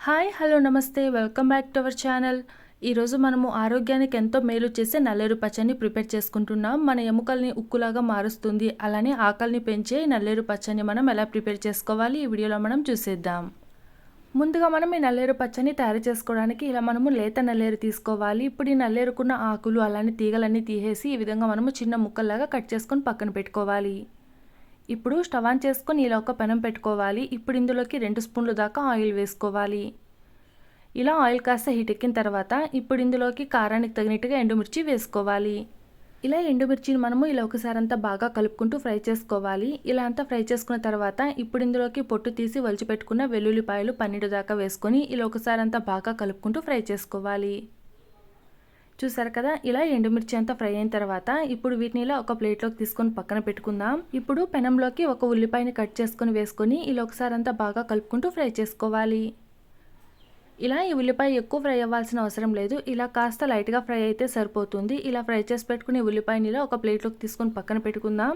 Hi hello నమస్తే welcome back to our channel. ఈరోజు మనము ఆరోగ్యానికి ఎంతో మేలు చేసే నల్లేరు పచ్చని ప్రిపేర్ చేసుకుంటున్నాం. మన ఎముకల్ని ఉక్కులాగా మారుస్తుంది, అలానే ఆకలిని పెంచే నల్లేరు పచ్చని మనం ఎలా ప్రిపేర్ చేసుకోవాలి ఈ వీడియోలో మనం చూసేద్దాం. ముందుగా మనం ఈ నల్లేరు పచ్చని తయారు చేసుకోవడానికి ఇలా మనము లేత నల్లేరు తీసుకోవాలి. ఇప్పుడు ఈ నల్లేరుకున్న ఆకులు అలానే తీగలన్నీ తీసేసి ఈ విధంగా మనము చిన్న ముక్కల్లాగా కట్ చేసుకొని పక్కన పెట్టుకోవాలి. ఇప్పుడు స్టవ్ ఆన్ చేసుకొని ఇలా ఒక పెనం పెట్టుకోవాలి. ఇప్పుడు ఇందులోకి 2 స్పూన్లు దాకా ఆయిల్ వేసుకోవాలి. ఇలా ఆయిల్ కాస్త హీట్ ఎక్కిన తర్వాత ఇప్పుడు ఇందులోకి కారానికి తగినట్టుగా ఎండుమిర్చి వేసుకోవాలి. ఇలా ఎండుమిర్చిని మనము ఇలా ఒకసారి అంతా బాగా కలుపుకుంటూ ఫ్రై చేసుకోవాలి. ఇలా అంతా ఫ్రై చేసుకున్న తర్వాత ఇప్పుడు ఇందులోకి పొట్టు తీసి వలిచిపెట్టుకున్న వెల్లుల్లిపాయలు 12 దాకా వేసుకొని ఇలా ఒకసారి అంతా బాగా కలుపుకుంటూ ఫ్రై చేసుకోవాలి. చూసారు కదా, ఇలా ఎండుమిర్చి అంతా ఫ్రై అయిన తర్వాత ఇప్పుడు వీటిని ఇలా ఒక ప్లేట్లోకి తీసుకొని పక్కన పెట్టుకుందాం. ఇప్పుడు పెనంలోకి ఒక ఉల్లిపాయని కట్ చేసుకొని వేసుకొని ఇలా ఒకసారి అంతా బాగా కలుపుకుంటూ ఫ్రై చేసుకోవాలి. ఇలా ఈ ఉల్లిపాయ ఎక్కువ ఫ్రై అవ్వాల్సిన అవసరం లేదు, ఇలా కాస్త లైట్గా ఫ్రై అయితే సరిపోతుంది. ఇలా ఫ్రై చేసి పెట్టుకుని ఉల్లిపాయని ఇలా ఒక ప్లేట్లోకి తీసుకొని పక్కన పెట్టుకుందాం.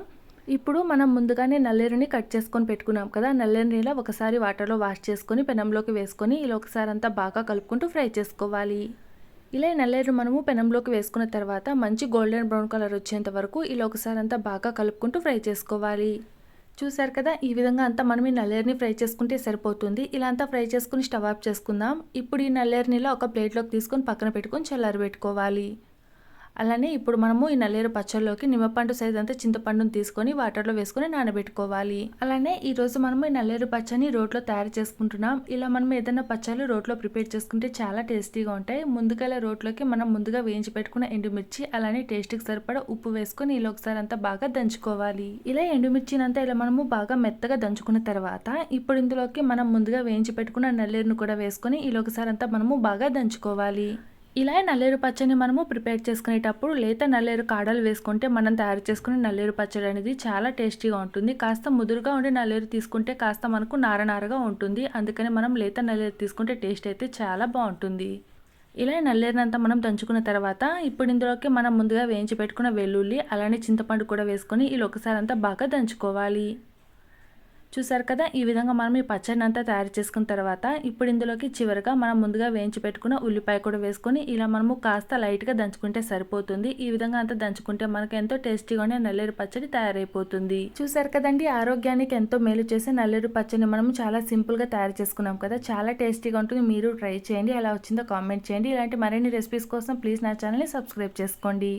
ఇప్పుడు మనం ముందుగానే నల్లేరుని కట్ చేసుకొని పెట్టుకున్నాం కదా, నల్లేరుని ఇలా ఒకసారి వాటర్లో వాష్ చేసుకొని పెనంలోకి వేసుకొని ఇలా ఒకసారి అంతా బాగా కలుపుకుంటూ ఫ్రై చేసుకోవాలి. ఇలా నల్లేరు మనము పెనంలోకి వేసుకున్న తర్వాత మంచి గోల్డెన్ బ్రౌన్ కలర్ వచ్చేంత వరకు ఇలా ఒకసారి అంతా బాగా కలుపుకుంటూ ఫ్రై చేసుకోవాలి. చూసారు కదా, ఈ విధంగా అంతా మనం ఈ నల్లేరుని ఫ్రై చేసుకుంటే సరిపోతుంది. ఇలా అంతా ఫ్రై చేసుకుని స్టవ్ ఆఫ్ చేసుకుందాం. ఇప్పుడు ఈ నల్లేరుని ఇలా ఒక ప్లేట్లోకి తీసుకొని పక్కన పెట్టుకొని చల్లారబెట్టుకోవాలి. అలానే ఇప్పుడు మనము ఈ నల్లేరు పచ్చళ్ళలోకి నిమ్మపండు సైజ్ అంతా చింతపండుని తీసుకొని వాటర్లో వేసుకొని నానబెట్టుకోవాలి. అలానే ఈరోజు మనము ఈ నల్లేరు పచ్చని రోట్లో తయారు చేసుకుంటున్నాం. ఇలా మనం ఏదైనా పచ్చళ్ళు రోట్లో ప్రిపేర్ చేసుకుంటే చాలా టేస్టీగా ఉంటాయి. ముందుగా రోట్లోకి మనం ముందుగా వేయించి పెట్టుకున్న ఎండుమిర్చి అలానే టేస్ట్కి సరిపడా ఉప్పు వేసుకొని ఇలా ఒకసారి అంతా బాగా దంచుకోవాలి. ఇలా ఎండుమిర్చిని అంతా ఇలా మనము బాగా మెత్తగా దంచుకున్న తర్వాత ఇప్పుడు ఇందులోకి మనం ముందుగా వేయించి పెట్టుకున్న నల్లేరును కూడా వేసుకొని ఇలా ఒకసారి అంతా మనము బాగా దంచుకోవాలి. ఇలా నల్లేరు పచ్చని మనము ప్రిపేర్ చేసుకునేటప్పుడు లేత నల్లేరు కాడలు వేసుకుంటే మనం తయారు చేసుకునే నల్లేరు పచ్చడి అనేది చాలా టేస్టీగా ఉంటుంది. కాస్త ముదురుగా ఉండే నల్లేరు తీసుకుంటే కాస్త మనకు నారనారగా ఉంటుంది, అందుకని మనం లేత నల్లేరు తీసుకుంటే టేస్ట్ అయితే చాలా బాగుంటుంది. ఇలా నల్లేరునంతా మనం దంచుకున్న తర్వాత ఇప్పుడు ఇందులోకి మనం ముందుగా వేయించి పెట్టుకున్న వెల్లుల్లి అలానే చింతపండు కూడా వేసుకొని ఇలా ఒకసారి అంతా బాగా దంచుకోవాలి. చూసారు కదా, ఈ విధంగా మనం ఈ పచ్చడిని అంతా తయారు చేసుకున్న తర్వాత ఇప్పుడు ఇందులోకి చివరిగా మనం ముందుగా వేయించి పెట్టుకున్న ఉల్లిపాయ కూడా వేసుకొని ఇలా మనము కాస్త లైట్గా దంచుకుంటే సరిపోతుంది. ఈ విధంగా అంతా దంచుకుంటే మనకు ఎంతో టేస్టీగానే నల్లేరు పచ్చడి తయారైపోతుంది. చూసారు కదండి, ఆరోగ్యానికి ఎంతో మేలు చేసే నల్లేరు పచ్చడిని మనం చాలా సింపుల్గా తయారు చేసుకున్నాం కదా, చాలా టేస్టీగా ఉంటుంది. మీరు ట్రై చేయండి, ఎలా వచ్చిందో కామెంట్ చేయండి. ఇలాంటి మరిన్ని రెసిపీస్ కోసం ప్లీజ్ నా ఛానల్ని సబ్స్క్రైబ్ చేసుకోండి.